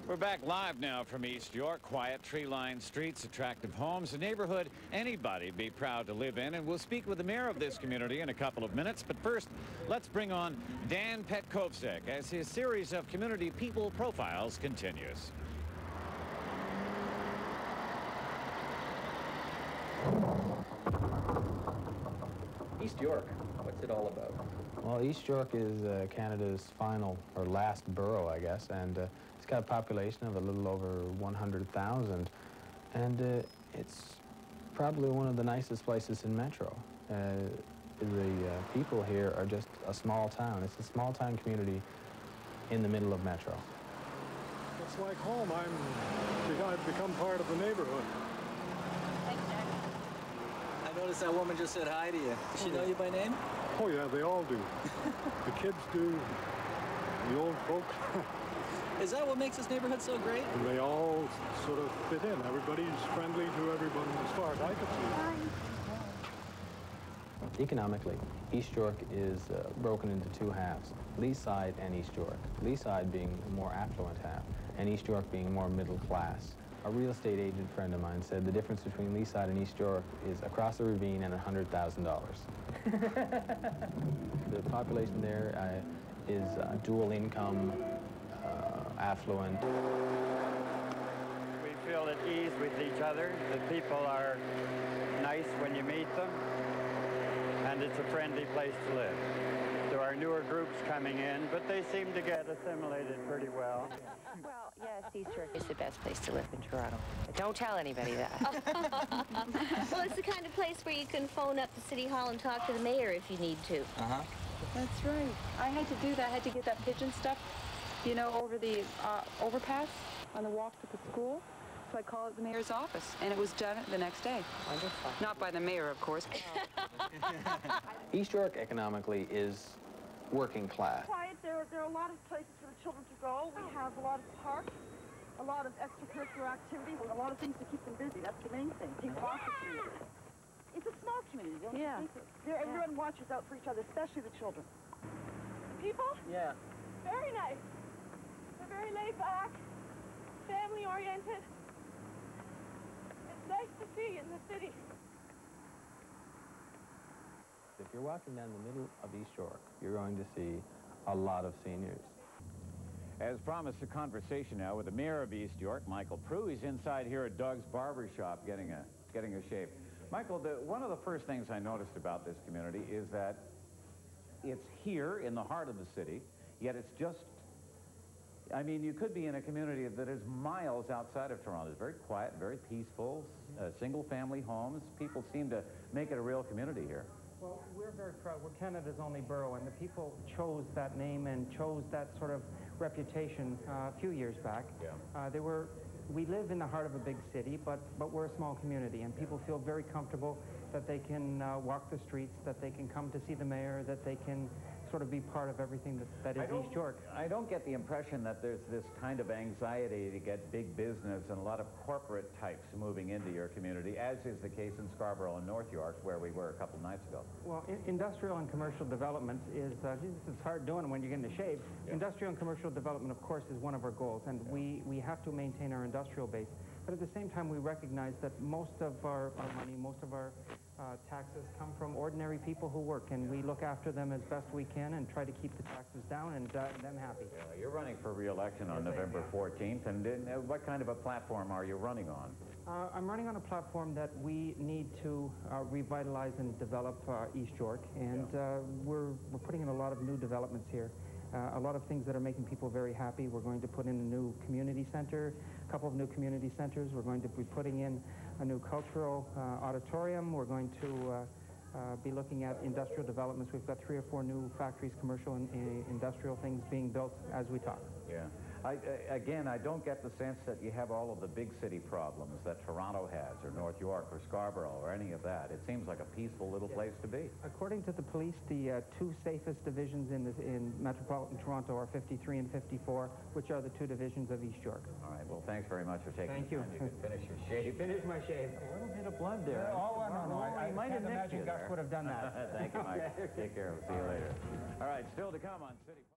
We're back live now from East York. Quiet, tree-lined streets, attractive homes, a neighborhood anybody'd be proud to live in. And we'll speak with the mayor of this community in a couple of minutes. But first, let's bring on Dan Petkovsek as his series of community people profiles continues. East York, what's it all about? Well, East York is Canada's final, or last borough, I guess, and it's got a population of a little over 100,000, and it's probably one of the nicest places in Metro. The people here are just a small town. It's a small town community in the middle of Metro. It's like home. I've become part of the neighborhood. I noticed that woman just said hi to you. Does she know you by name? Oh yeah, they all do. The kids do, the old folks. Is that what makes this neighborhood so great? And they all sort of fit in. Everybody's friendly to everyone as far as I can see. Economically, East York is broken into two halves, Leaside and East York. Leaside being the more affluent half, and East York being more middle class. A real estate agent friend of mine said the difference between Leaside and East York is across the ravine and $100,000. The population there is dual income, affluent. We feel at ease with each other. The people are nice when you meet them, and it's a friendly place to live. There are newer groups coming in, but they seem to get assimilated pretty well. Well, yes, East York is the best place to live in Toronto. But don't tell anybody that. Well, it's the kind of place where you can phone up to City Hall and talk to the mayor if you need to. Uh-huh. That's right. I had to do that. I had to get that pigeon stuff, you know, over the overpass on the walk to the school. So I called the mayor's office, and it was done the next day. Wonderful. Not by the mayor, of course. East York economically is working class. Quiet. There are a lot of places for the children to go. We have a lot of parks, a lot of extracurricular activities, a lot of things to keep them busy. That's the main thing. People want the community. It's a small community, don't you think? Everyone watches out for each other, especially the children. The people? Yeah. Very nice. They're very laid back, family-oriented. It's nice to see in the city. If you're walking down the middle of East York, you're going to see a lot of seniors. As promised, a conversation now with the mayor of East York, Micheal Prue. He's inside here at Doug's Barber Shop getting a shave. Michael, one of the first things I noticed about this community is that it's here in the heart of the city, yet it's just, I mean, you could be in a community that is miles outside of Toronto. It's very quiet, very peaceful, single-family homes. People seem to make it a real community here. Well, we're very proud. We're Canada's only borough, and the people chose that name and chose that sort of reputation a few years back. Yeah. We live in the heart of a big city, but we're a small community, and people feel very comfortable that they can walk the streets, that they can come to see the mayor, that they can sort of be part of everything that is East York. I don't get the impression that there's this kind of anxiety to get big business and a lot of corporate types moving into your community, as is the case in Scarborough and North York, where we were a couple nights ago. Well, industrial and commercial development is, it's hard doing when you're getting a shave. Yeah. Industrial and commercial development, of course, is one of our goals, and we have to maintain our industrial base. But at the same time, we recognize that most of our money, most of our taxes come from ordinary people who work, and we look after them as best we can and try to keep the taxes down and them happy. Yeah, you're running for re-election on November 14th, and what kind of a platform are you running on? I'm running on a platform that we need to revitalize and develop East York, and we're putting in a lot of new developments here. A lot of things that are making people very happy. We're going to put in a new community center, a couple of new community centers. We're going to be putting in a new cultural auditorium. We're going to be looking at industrial developments. We've got 3 or 4 new factories, commercial and industrial things being built as we talk. Yeah. Again, I don't get the sense that you have all of the big city problems that Toronto has, or North York, or Scarborough, or any of that. It seems like a peaceful little place to be. According to the police, the 2 safest divisions in metropolitan Toronto are 53 and 54, which are the 2 divisions of East York. All right. Well, thanks very much for taking Thank you. the time. You can finish your shave. Finish my shave. A little bit of blood there. Oh, no. I might have can't nicked imagine you Gus there. would have done that. Thank you, Mike. Take care. We'll see you later. All right. Still to come on City.